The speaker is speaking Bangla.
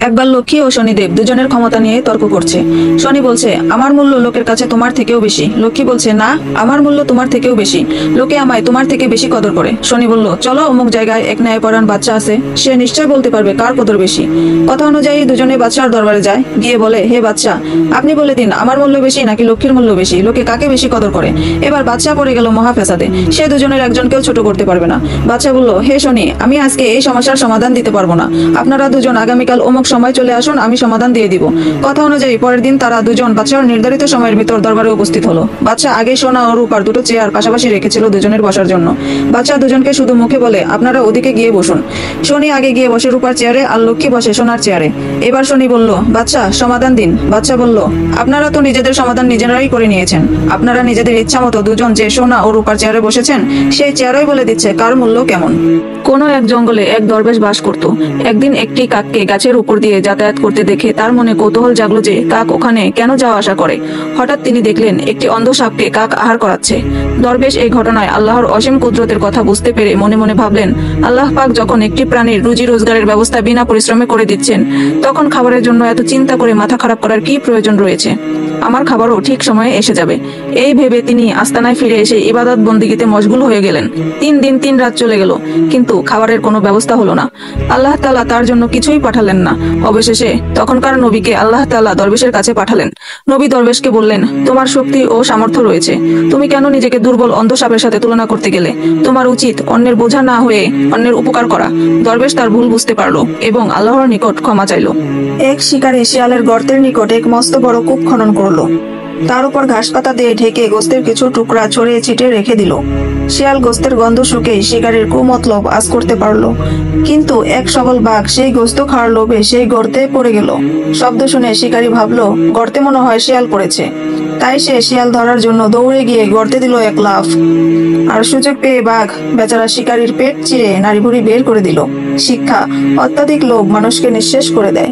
একবার লক্ষ্মী ও শনিদেব দুজনের ক্ষমতা নিয়ে তর্ক করছে। শনি বলছে, আমার মূল্য লোকের কাছে তোমার থেকেও বেশি। লক্ষ্মী বলছে, না, আমার মূল্য তোমার থেকেও বেশি, লোকে আমায় তোমার থেকে বেশি কদর করে। শনি বলল, চলো অমুক জায়গায় এক ন্যায়পরায়ণ বাচ্চা আছে, সে নিশ্চয় বলতে পারবে কার কদর বেশি। কথা অনুযায়ী দুজনে বাদশার দরবারে যায়, গিয়ে বলে, হে বাদশা, আপনি বলে দিন আমার মূল্য বেশি নাকি লক্ষ্মীর মূল্য বেশি, লোকে কাকে বেশি কদর করে। এবার বাদশা পড়ে গেল মহা ফ্যাসাদে, সে দুজনের একজনকেও ছোট করতে পারবে না। বাদশা বলল, হে শনি, আমি আজকে এই সমস্যার সমাধান দিতে পারবো না, আপনারা দুজন আগামীকাল অমুক সময় চলে আসুন, আমি সমাধান দিয়ে দিব। কথা অনুযায়ী পরের দিন তারা দুজন বাদশার নির্ধারিত সময়ের ভিতর দরবারে উপস্থিত হলো। বাদশা আগে সোনা ও রূপার দুটো চেয়ার পাশাপাশি রেখেছিল দুজনের বসার জন্য। বাদশা দুজনকে শুধু মুখে বলে, আপনারা ওদিকে গিয়ে বসুন। শনি আগে গিয়ে বসে রূপার চেয়ারে, আর লক্ষ্মী বসে সোনার চেয়ারে। এবার শনি বলল, বাদশা সমাধান দিন। বাদশা বলল, আপনারা তো নিজেদের সমাধান নিজেরাই করে নিয়েছেন, আপনারা নিজেদের ইচ্ছা মতো দুজন যে সোনা ও রূপার চেয়ারে বসেছেন, সেই চেয়ারই বলে দিচ্ছে কার মূল্য কেমন। কোনো এক জঙ্গলে এক দরবেশ বাস করত। একদিন একটি কাককে গাছের উপর দিয়ে যাতায়াত করতে দেখে তার মনে কৌতূহল জাগলো যে কাক ওখানে কেন যাওয়া আসা করে। হঠাৎ তিনি দেখলেন একটি অন্ধ সাপকে কাক আহার করাচ্ছে। দরবেশ এই ঘটনায় আল্লাহর অসীম কুদরতের কথা বুঝতে পেরে মনে মনে ভাবলেন, আল্লাহ পাক যখন একটি প্রাণীর রুজি রোজগারের ব্যবস্থা বিনা পরিশ্রমে করে দিচ্ছেন, তখন খাবারের জন্য এত চিন্তা করে মাথা খারাপ করার কি প্রয়োজন রয়েছে। আমার খাবারও ঠিক সময়ে এসে যাবে। এই ভেবে তিনি আস্তানায় ফিরে এসে ইবাদত বন্দিগিতে মশগুল হয়ে গেলেন। 3 দিন 3 রাত চলে গেল, কিন্তু খাবারের কোনো ব্যবস্থা হলো না। আল্লাহ তাআলা তার জন্য কিছুই পাঠালেন না। অবশেষে তখনকার নবীকে আল্লাহ তাআলা দরবেশের কাছে পাঠালেন। নবী দরবেশকে বললেন, তোমার শক্তি ও সামর্থ্য রয়েছে, তুমি কেন নিজেকে দুর্বল অন্ধ সাপের সাথে তুলনা করতে গেলে? তোমার উচিত অন্যের বোঝা না হয়ে অন্যের উপকার করা। দরবেশ তার ভুল বুঝতে পারলো এবং আল্লাহর নিকট ক্ষমা চাইল। এক শিকারী শিয়ালের গর্তের নিকট এক মস্ত বড় কূপ খনন করলো। তার উপর ঘাস পাতা দিয়ে ঢেকে গোস্তের কিছু টুকরা ছড়িয়ে ছিটিয়ে রেখে দিল। শিয়াল গোস্তের গন্ধ শুকেই শিকারীর কুমতলব আজ করতে পারলো, কিন্তু এক সবল বাঘ সেই গোস্ত খাওয়ার লোভে সেই গর্তে পড়ে গেল। শব্দ শুনে শিকারী ভাবলো, গর্তে মনে হয় শিয়াল পড়েছে। তাই সে শিয়াল ধরার জন্য দৌড়ে গিয়ে গর্তে দিল এক লাফ। আর সুযোগ পেয়ে বাঘ বেচারা শিকারীর পেট চিরে নাড়িভুড়ি বের করে দিল। শিক্ষা, অত্যাধিক লোভ মানুষকে নিঃশেষ করে দেয়।